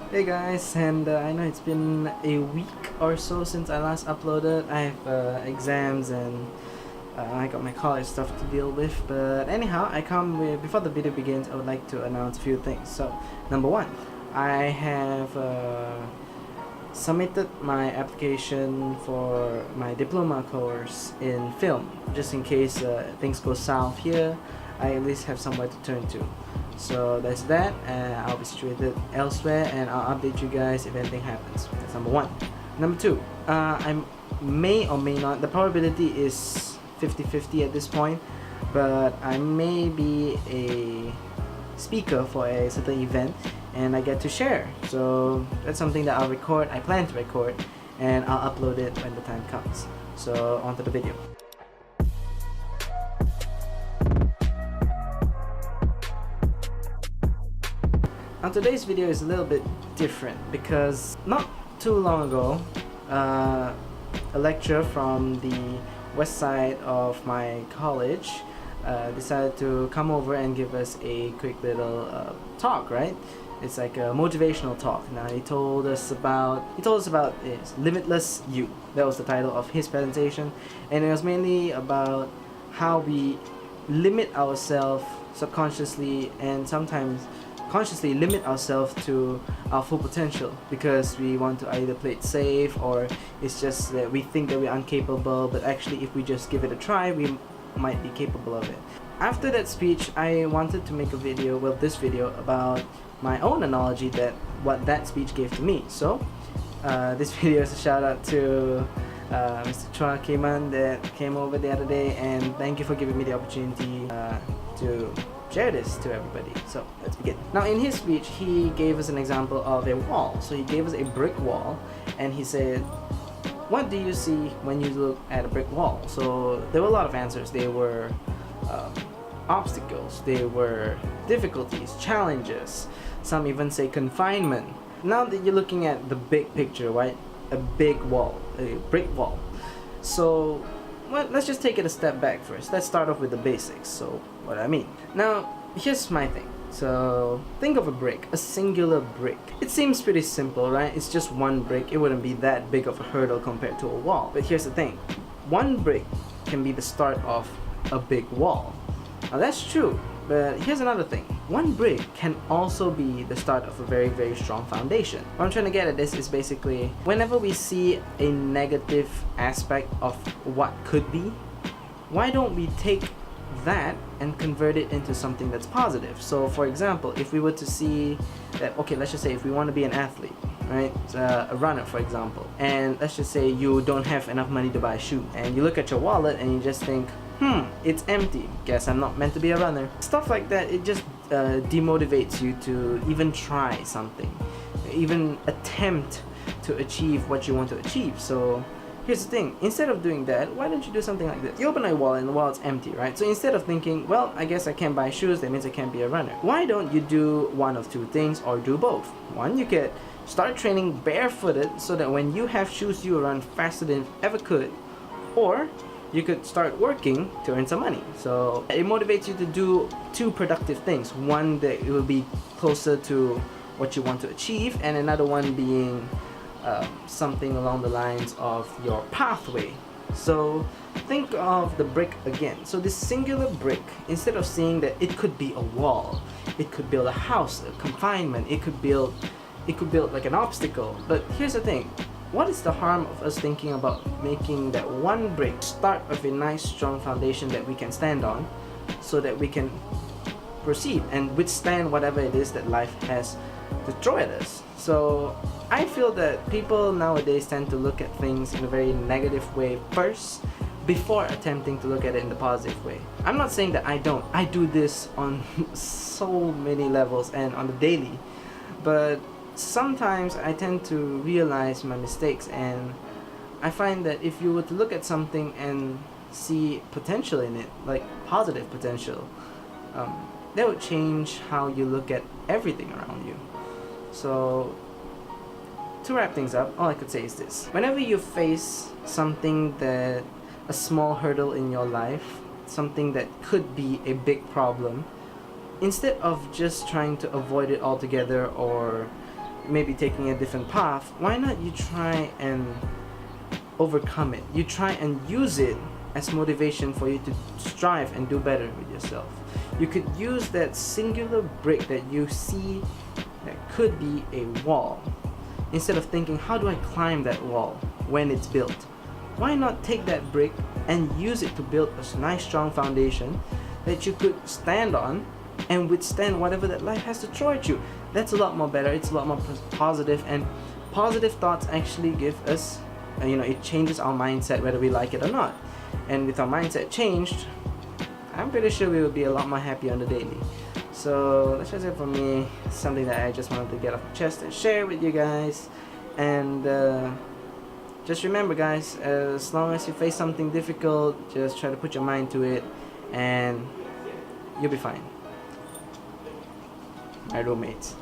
Hey guys, and I know it's been a week or so since I last uploaded. I have exams and I got my college stuff to deal with. But anyhow, before the video begins, I would like to announce a few things. So, number one, I have submitted my application for my diploma course in film. Just in case things go south here, I at least have somewhere to turn to. So that's that. I'll be situated elsewhere, and I'll update you guys if anything happens. That's number one. Number two, I may or may not. The probability is 50-50 at this point, but I may be a speaker for a certain event, and I get to share. So that's something that I'll record. I plan to record, and I'll upload it when the time comes. So on to the video. Now today's video is a little bit different because not too long ago, a lecturer from the west side of my college decided to come over and give us a quick little talk, right? It's like a motivational talk. Now he told us about Limitless You. That was the title of his presentation, and it was mainly about how we limit ourselves subconsciously and sometimes consciously limit ourselves to our full potential because we want to either play it safe, or it's just that we think that we're incapable, but actually if we just give it a try, we might be capable of it. After that speech, I wanted to make a video, this video, about my own analogy that what that speech gave to me. So this video is a shout out to Mr. Chua Kiman that came over the other day, and thank you for giving me the opportunity to share this to everybody. So let's begin. Now in his speech, he gave us an example of a wall. So he gave us a brick wall, and he said, what do you see when you look at a brick wall? So there were a lot of answers. They were obstacles, they were difficulties, challenges, some even say confinement. Now that you're looking at the big picture, right? A big wall, a brick wall. So let's just take it a step back first. Let's start off with the basics. So what I mean. Now, here's my thing. So think of a brick, a singular brick. It seems pretty simple, right? It's just one brick. It wouldn't be that big of a hurdle compared to a wall. But here's the thing. One brick can be the start of a big wall. Now that's true, but here's another thing. One brick can also be the start of a very, very strong foundation. What I'm trying to get at this is basically, whenever we see a negative aspect of what could be, why don't we take that and convert it into something that's positive? So for example, if we were to see that, okay, let's just say if we want to be an athlete, right, a runner for example, and let's just say you don't have enough money to buy a shoe, and you look at your wallet and you just think, it's empty, guess I'm not meant to be a runner. Stuff like that, it just demotivates you to even try something, even attempt to achieve what you want to achieve. So here's the thing, instead of doing that, why don't you do something like this? You open a wall and the wall's empty, right? So instead of thinking, well, I guess I can't buy shoes, that means I can't be a runner. Why don't you do one of two things, or do both? One, you could start training barefooted so that when you have shoes, you will run faster than you ever could. Or you could start working to earn some money. So it motivates you to do two productive things. One, that it will be closer to what you want to achieve, and another one being something along the lines of your pathway. So think of the brick again. So this singular brick, instead of seeing that it could be a wall, it could build a house, a confinement, it could build like an obstacle. But here's the thing, what is the harm of us thinking about making that one brick start with a nice strong foundation that we can stand on, so that we can proceed and withstand whatever it is that life has to throw at us? So I feel that people nowadays tend to look at things in a very negative way first, before attempting to look at it in the positive way. I'm not saying that I don't. I do this on so many levels and on the daily, but sometimes I tend to realize my mistakes, and I find that if you were to look at something and see potential in it, like positive potential, that would change how you look at everything around you. So to wrap things up, all I could say is this. Whenever you face something that, a small hurdle in your life, something that could be a big problem, instead of just trying to avoid it altogether, or maybe taking a different path, why not you try and overcome it? You try and use it as motivation for you to strive and do better with yourself. You could use that singular brick that you see that could be a wall. Instead of thinking, how do I climb that wall when it's built? Why not take that brick and use it to build a nice strong foundation that you could stand on and withstand whatever that life has to throw at you? That's a lot more better. It's a lot more positive, and positive thoughts actually give us, it changes our mindset whether we like it or not. And with our mindset changed, I'm pretty sure we will be a lot more happy on the daily. So that's just it for me. Something that I just wanted to get off my chest and share with you guys. And just remember, guys, as long as you face something difficult, just try to put your mind to it and you'll be fine. My roommates.